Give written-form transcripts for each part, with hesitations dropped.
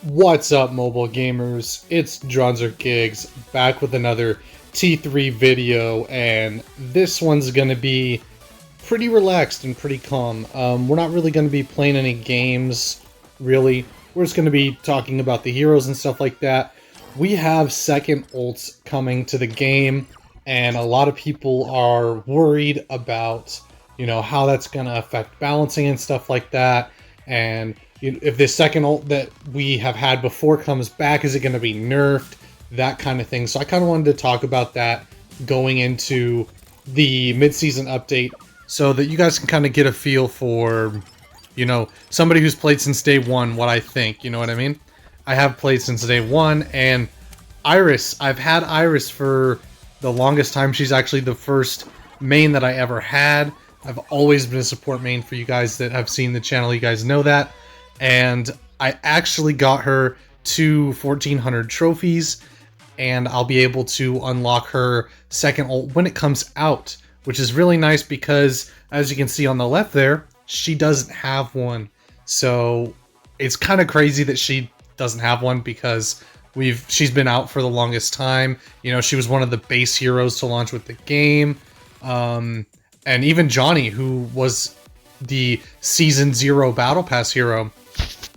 What's up, mobile gamers? It's Gigs back with another T3 video, and this one's gonna be pretty relaxed and pretty calm. We're not really gonna be playing any games, really. We're just gonna be talking about the heroes and stuff like that. We have second ults coming to the game, and a lot of people are worried about, how that's gonna affect balancing and stuff like that, and if this second ult that we have had before comes back, is it going to be nerfed? That kind of thing. So I kind of wanted to talk about that going into the mid-season update so that you guys can kind of get a feel for, somebody who's played since day one, what I think. You know what I mean? I have played since day one, and Iris, I've had Iris for the longest time. She's actually the first main that I ever had. I've always been a support main. For you guys that have seen the channel, you guys know that. And I actually got her to 1400 trophies, and I'll be able to unlock her second ult when it comes out, which is really nice because, as you can see on the left there, she doesn't have one. So it's kind of crazy that she doesn't have one because she's been out for the longest time. She was one of the base heroes to launch with the game. And even Johnny, who was the Season 0 Battle Pass hero,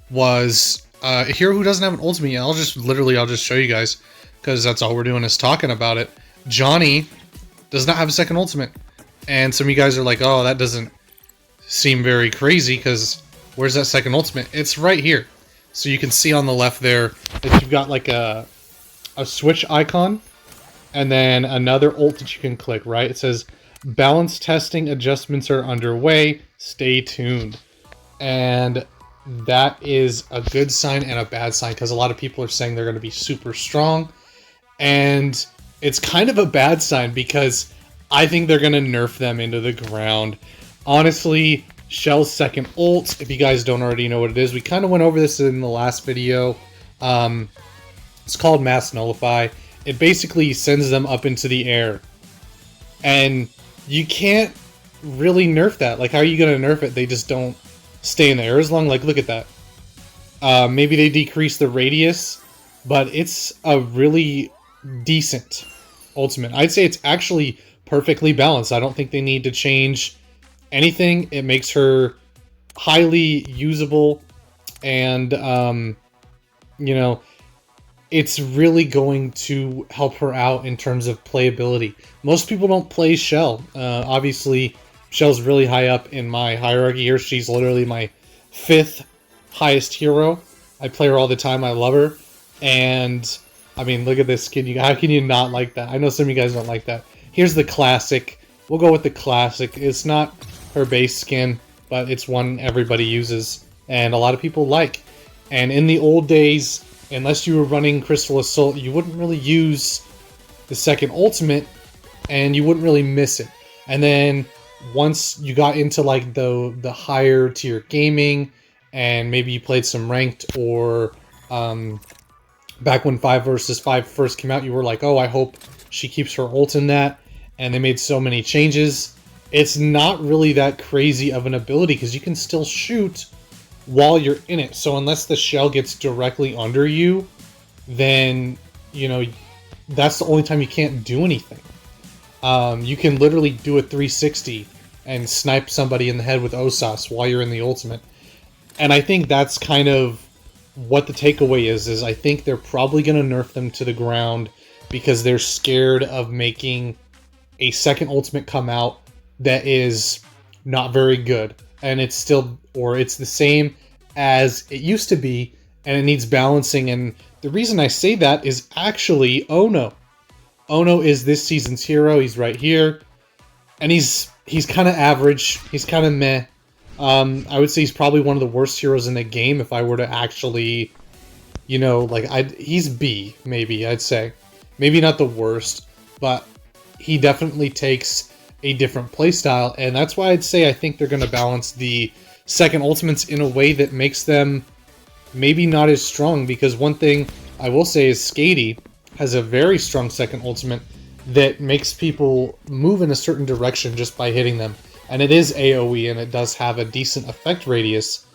was a hero who doesn't have an ultimate yet. I'll just show you guys, because that's all we're doing is talking about it. Johnny does not have a second ultimate, and some of you guys are like, oh, that doesn't seem very crazy, because where's that second ultimate? It's right here. So you can see on the left there that you've got like a switch icon, and then another ult that you can click, right? It says balance testing adjustments are underway, stay tuned. And that is a good sign and a bad sign, because a lot of people are saying they're going to be super strong, and it's kind of a bad sign because I think they're going to nerf them into the ground. Honestly, Shell's second ult, if you guys don't already know what it is, we kind of went over this in the last video. It's called Mass Nullify. It basically sends them up into the air, and you can't really nerf that. Like, how are you going to nerf it? They just don't stay in the air as long. Like, look at that. Maybe they decrease the radius, but it's a really decent ultimate. I'd say it's actually perfectly balanced. I don't think they need to change anything. It makes her highly usable, and it's really going to help her out in terms of playability. Most people don't play Shell. Obviously, Shell's really high up in my hierarchy here. She's literally my 5th highest hero. I play her all the time. I love her. And, I mean, look at this skin. How can you not like that? I know some of you guys don't like that. Here's the classic. We'll go with the classic. It's not her base skin, but it's one everybody uses, and a lot of people like. And in the old days, unless you were running Crystal Assault, you wouldn't really use the second ultimate, and you wouldn't really miss it. And then once you got into like the higher tier gaming, and maybe you played some ranked, or back when 5 vs 5 first came out, you were like, oh, I hope she keeps her ult in that. And they made so many changes. It's not really that crazy of an ability, because you can still shoot while you're in it. So unless the shell gets directly under you, then that's the only time you can't do anything. You can literally do a 360 and snipe somebody in the head with OSAS while you're in the ultimate. And I think that's kind of what the takeaway is I think they're probably going to nerf them to the ground, because they're scared of making a second ultimate come out that is not very good. And it's the same as it used to be, and it needs balancing. And the reason I say that is actually Ono. Ono is this season's hero. He's right here, and he's kind of average. He's kind of meh. I would say he's probably one of the worst heroes in the game if I were to actually, he's B, maybe, I'd say. Maybe not the worst, but he definitely takes a different playstyle, and that's why I'd say I think they're going to balance the second ultimates in a way that makes them maybe not as strong, because one thing I will say is Skady has a very strong second ultimate that makes people move in a certain direction just by hitting them. And it is AoE, and it does have a decent effect radius,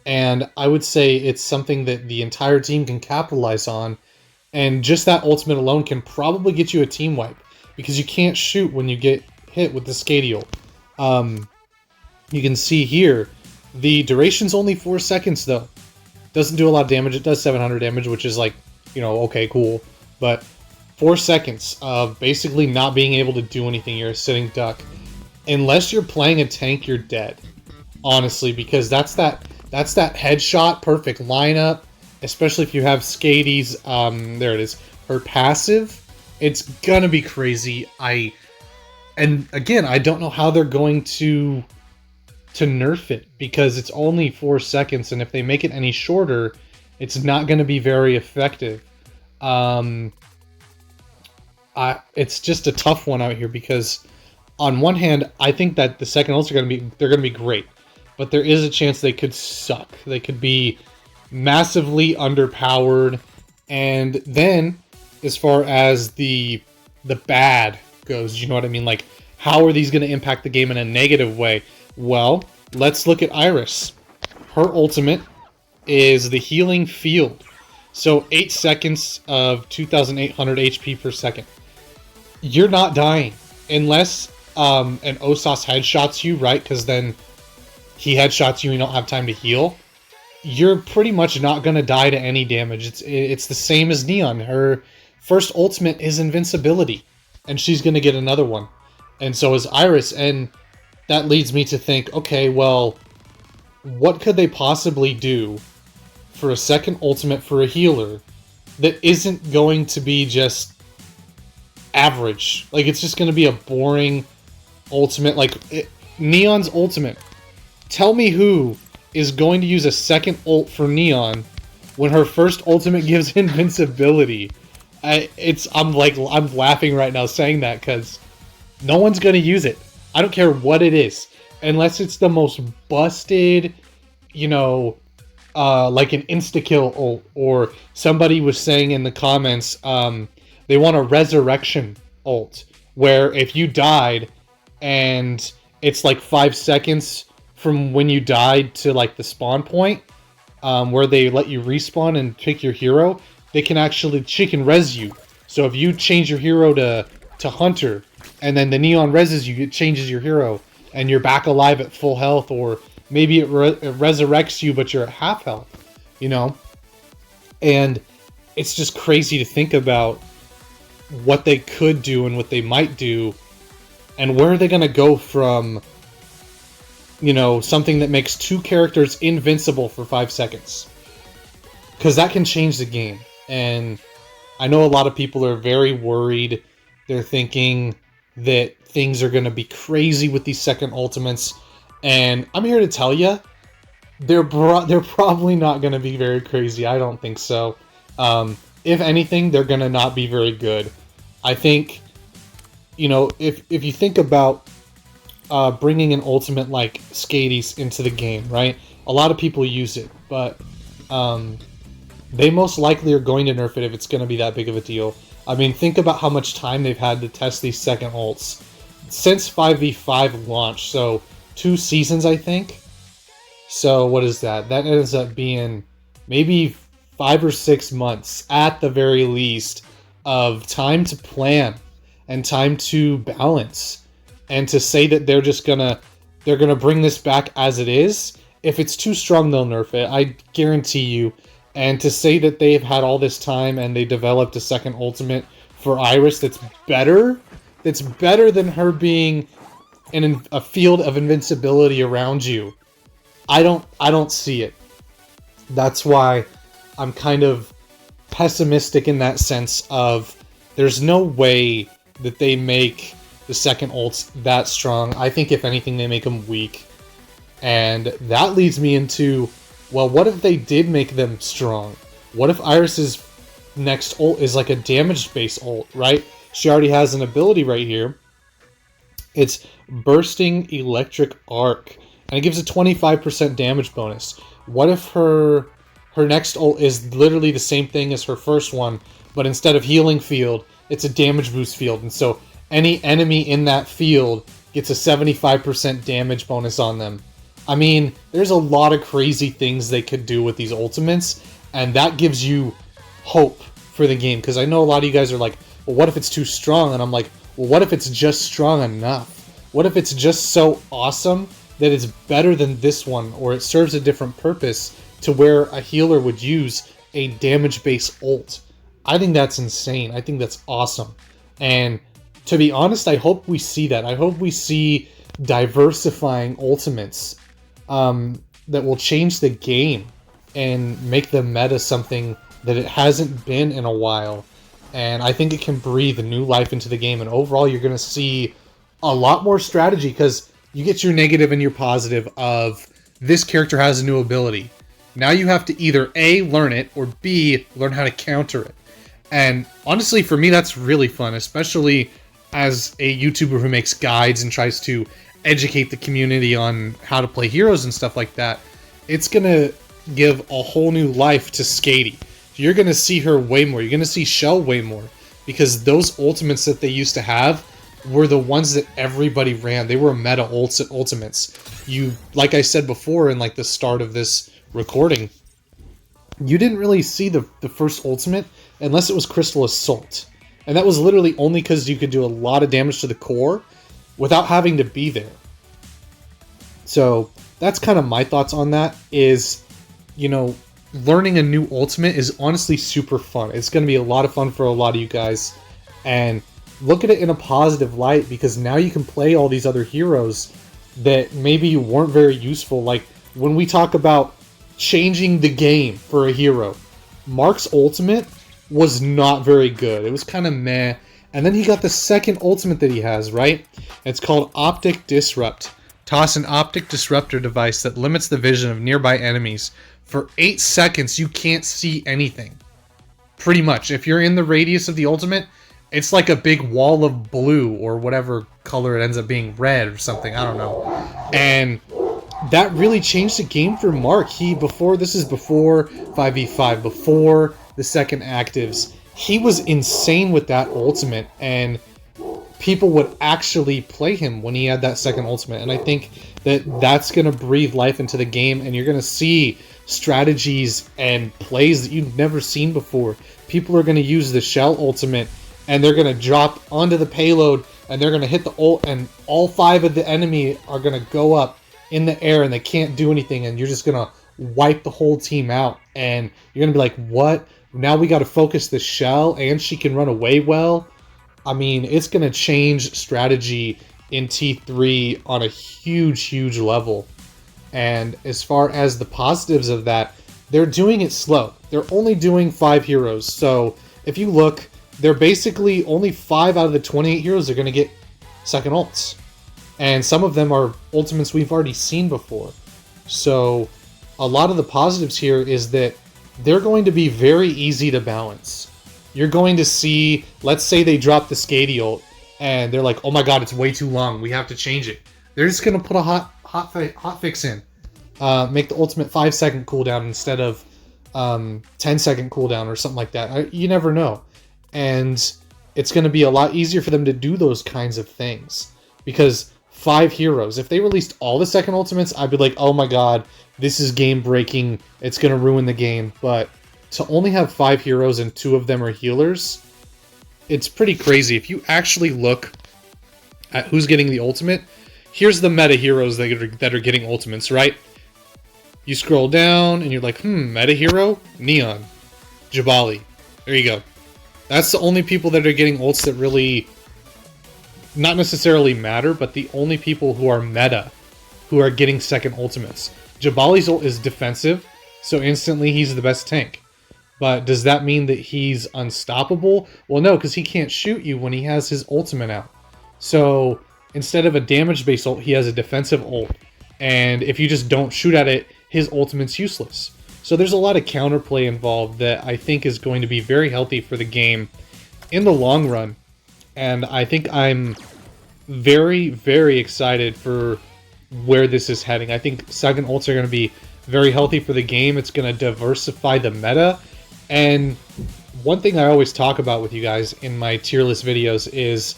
And I would say it's something that the entire team can capitalize on. And just that ultimate alone can probably get you a team wipe, because you can't shoot when you get hit with the Skadiel. You can see here, the duration's only 4 seconds though. Doesn't do a lot of damage. It does 700 damage, which is like, okay, cool. But 4 seconds of basically not being able to do anything. You're a sitting duck. Unless you're playing a tank, you're dead. Honestly, because that's that headshot perfect lineup. Especially if you have Skadi's, there it is, her passive. It's gonna be crazy. And again, I don't know how they're going to nerf it, because it's only 4 seconds, and if they make it any shorter, it's not going to be very effective. It's just a tough one out here, because on one hand, I think that the second ults are going to be great, but there is a chance they could suck. They could be massively underpowered. And then, as far as the bad goes, you know what I mean? Like, how are these going to impact the game in a negative way? Well, let's look at Iris. Her ultimate is the healing field. So 8 seconds of 2,800 HP per second. You're not dying unless an Osas headshots you, right? Because then he headshots you and you don't have time to heal. You're pretty much not going to die to any damage. It's the same as Neon. Her first ultimate is invincibility, and she's going to get another one. And so is Iris, and that leads me to think, okay, well, what could they possibly do for a second ultimate for a healer that isn't going to be just average? Like, it's just going to be a boring ultimate. Like, Neon's ultimate. Tell me who is going to use a second ult for Neon when her first ultimate gives invincibility. I'm laughing right now saying that, because no one's going to use it. I don't care what it is, unless it's the most busted, like an insta-kill ult, or somebody was saying in the comments, they want a resurrection ult, where if you died, and it's like 5 seconds from when you died to like the spawn point, where they let you respawn and pick your hero, she can res you. So if you change your hero to Hunter, and then the Neon reses you, it changes your hero, and you're back alive at full health, or maybe it resurrects you, but you're at half health, And it's just crazy to think about what they could do and what they might do, and where are they going to go from, something that makes 2 characters invincible for 5 seconds. Because that can change the game. And I know a lot of people are very worried. They're thinking that things are going to be crazy with these second ultimates, and I'm here to tell you, they're probably not going to be very crazy. I don't think so. If anything, they're going to not be very good. I think, if you think about bringing an ultimate like Skadi's into the game, right? A lot of people use it, but they most likely are going to nerf it if it's going to be that big of a deal. I mean, think about how much time they've had to test these second ults since 5v5 launch. So 2 seasons, I think. So what is that? That ends up being maybe 5 or 6 months at the very least of time to plan and time to balance. And to say that they're gonna bring this back as it is, if it's too strong, they'll nerf it. I guarantee you. And to say that they've had all this time and they developed a second ultimate for Iris that's better than her being in a field of invincibility around you, I don't see it. That's why I'm kind of pessimistic in that sense of there's no way that they make the second ults that strong. I think if anything, they make them weak. And that leads me into, well, what if they did make them strong? What if Iris's next ult is like a damage-based ult, right? She already has an ability right here. It's Bursting Electric Arc, and it gives a 25% damage bonus. What if her next ult is literally the same thing as her first one, but instead of healing field, it's a damage boost field, and so any enemy in that field gets a 75% damage bonus on them. I mean, there's a lot of crazy things they could do with these ultimates, and that gives you hope for the game, because I know a lot of you guys are like, well, what if it's too strong? And I'm like, well, what if it's just strong enough? What if it's just so awesome that it's better than this one, or it serves a different purpose to where a healer would use a damage-based ult? I think that's insane. I think that's awesome. And to be honest, I hope we see that. I hope we see diversifying ultimates that will change the game and make the meta something that it hasn't been in a while. And I think it can breathe a new life into the game. And overall, you're going to see a lot more strategy, because you get your negative and your positive of this character has a new ability. Now you have to either A, learn it, or B, learn how to counter it. And honestly, for me, that's really fun, especially as a YouTuber who makes guides and tries to educate the community on how to play heroes and stuff like that. It's going to give a whole new life to Skady. You're going to see her way more. You're going to see Shell way more, because those ultimates that they used to have were the ones that everybody ran. They were meta ultimates. You, like I said before in like the start of this recording, you didn't really see the first ultimate unless it was Crystal Assault. And that was literally only because you could do a lot of damage to the core without having to be there. So that's kind of my thoughts on that. Is, you know, learning a new ultimate is honestly super fun. It's going to be a lot of fun for a lot of you guys. And look at it in a positive light, because now you can play all these other heroes that maybe weren't very useful. Like when we talk about changing the game for a hero, Mark's ultimate was not very good. It was kind of meh. And then he got the second ultimate that he has, right? It's called Optic Disrupt. Toss an optic disruptor device that limits the vision of nearby enemies. For 8 seconds, you can't see anything. Pretty much. If you're in the radius of the ultimate, it's like a big wall of blue, or whatever color it ends up being, red or something, I don't know. And that really changed the game for Mark. This is before 5v5, before the second actives. He was insane with that ultimate, and people would actually play him when he had that second ultimate. And I think that that's going to breathe life into the game, and you're going to see strategies and plays that you've never seen before. People are going to use the Shell ultimate, and they're going to drop onto the payload, and they're going to hit the ult, and all 5 of the enemy are going to go up in the air, and they can't do anything, and you're just going to wipe the whole team out. And you're going to be like, what? Now we got to focus the Shell, and she can run away well? I mean, it's going to change strategy in T3 on a huge, huge level. And as far as the positives of that, they're doing it slow. They're only doing 5 heroes. So if you look, they're basically only 5 out of the 28 heroes are going to get second ults. And some of them are ultimates we've already seen before. So a lot of the positives here is that they're going to be very easy to balance. You're going to see, let's say they drop the Skady ult, and they're like, oh my god, it's way too long, we have to change it. They're just going to put a hot fix in. Make the ultimate 5-second cooldown instead of 10-second cooldown or something like that. You never know. And it's going to be a lot easier for them to do those kinds of things. Because 5 heroes, if they released all the second ultimates, I'd be like, oh my god, this is game breaking, it's going to ruin the game. But to only have 5 heroes and 2 of them are healers, it's pretty crazy. If you actually look at who's getting the ultimate, here's the meta heroes that are getting ultimates, right? You scroll down and you're like, meta hero? Neon. Jabali. There you go. That's the only people that are getting ults that really, not necessarily matter, but the only people who are meta who are getting second ultimates. Jabali's ult is defensive, so instantly he's the best tank. But does that mean that he's unstoppable? Well, no, because he can't shoot you when he has his ultimate out. So instead of a damage-based ult, he has a defensive ult. And if you just don't shoot at it, his ultimate's useless. So there's a lot of counterplay involved that I think is going to be very healthy for the game in the long run. And I think I'm very, very excited for where this is heading. I think second ults are going to be very healthy for the game. It's going to diversify the meta. And one thing I always talk about with you guys in my tier list videos is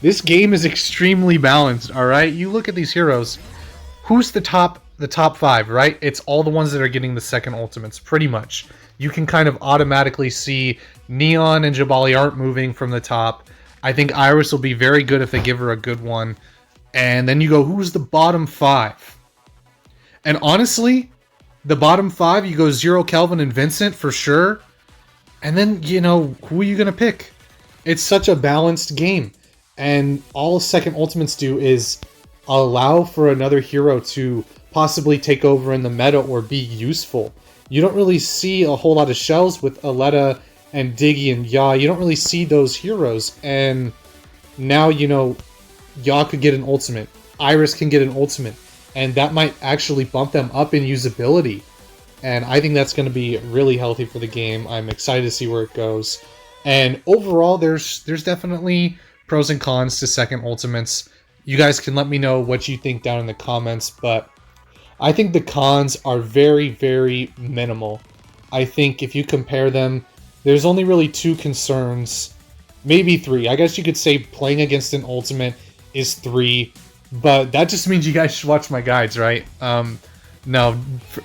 this game is extremely balanced, alright? You look at these heroes. Who's the top the top 5, right? It's all the ones that are getting the second ultimates, pretty much. You can kind of automatically see Neon and Jabali aren't moving from the top. I think Iris will be very good if they give her a good one. And then you go, who's the bottom 5? And honestly, the bottom 5, you go Zero, Kelvin, and Vincent for sure. And then, you know, who are you going to pick? It's such a balanced game. And all second ultimates do is allow for another hero to possibly take over in the meta or be useful. You don't really see a whole lot of shells with Aletta and Diggy and Ya. You don't really see those heroes. And now, you know, Ya could get an ultimate. Iris can get an ultimate. And that might actually bump them up in usability. And I think that's going to be really healthy for the game. I'm excited to see where it goes. And overall, there's definitely pros and cons to second ultimates. You guys can let me know what you think down in the comments, but I think the cons are very, very minimal. I think if you compare them, there's only really 2 concerns, maybe 3. I guess you could say playing against an ultimate is 3, but that just means you guys should watch my guides, right? No,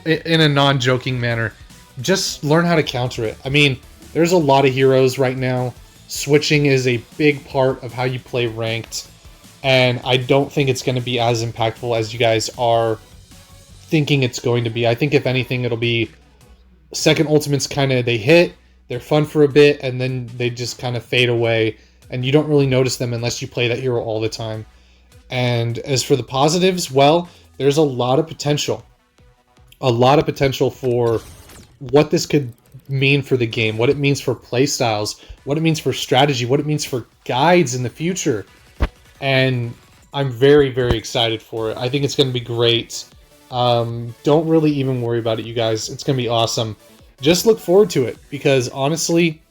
in a non-joking manner, just learn how to counter it. I mean, there's a lot of heroes right now. Switching is a big part of how you play ranked, and I don't think it's going to be as impactful as you guys are thinking it's going to be. I think if anything, it'll be second ultimates kind of, they hit, they're fun for a bit, and then they just kind of fade away, and you don't really notice them unless you play that hero all the time. And as for the positives, well, there's a lot of potential. A lot of potential for what this could mean for the game, what it means for playstyles, what it means for strategy, what it means for guides in the future. And I'm very, very excited for it. I think it's going to be great. Don't really even worry about it, you guys. It's going to be awesome. Just look forward to it, because honestly,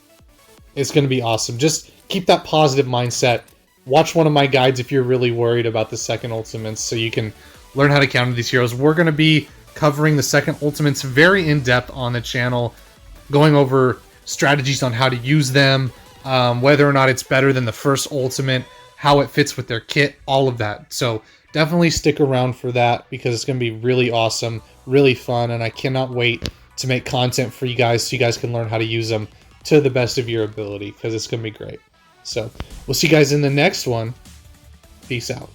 it's going to be awesome. Just keep that positive mindset. Watch one of my guides if you're really worried about the second ultimates, so you can learn how to counter these heroes. We're going to be covering the second ultimates very in-depth on the channel, going over strategies on how to use them, whether or not it's better than the first ultimate, how it fits with their kit, all of that. So definitely stick around for that, because it's going to be really awesome, really fun, and I cannot wait to make content for you guys so you guys can learn how to use them to the best of your ability, because it's going to be great. So we'll see you guys in the next one. Peace out.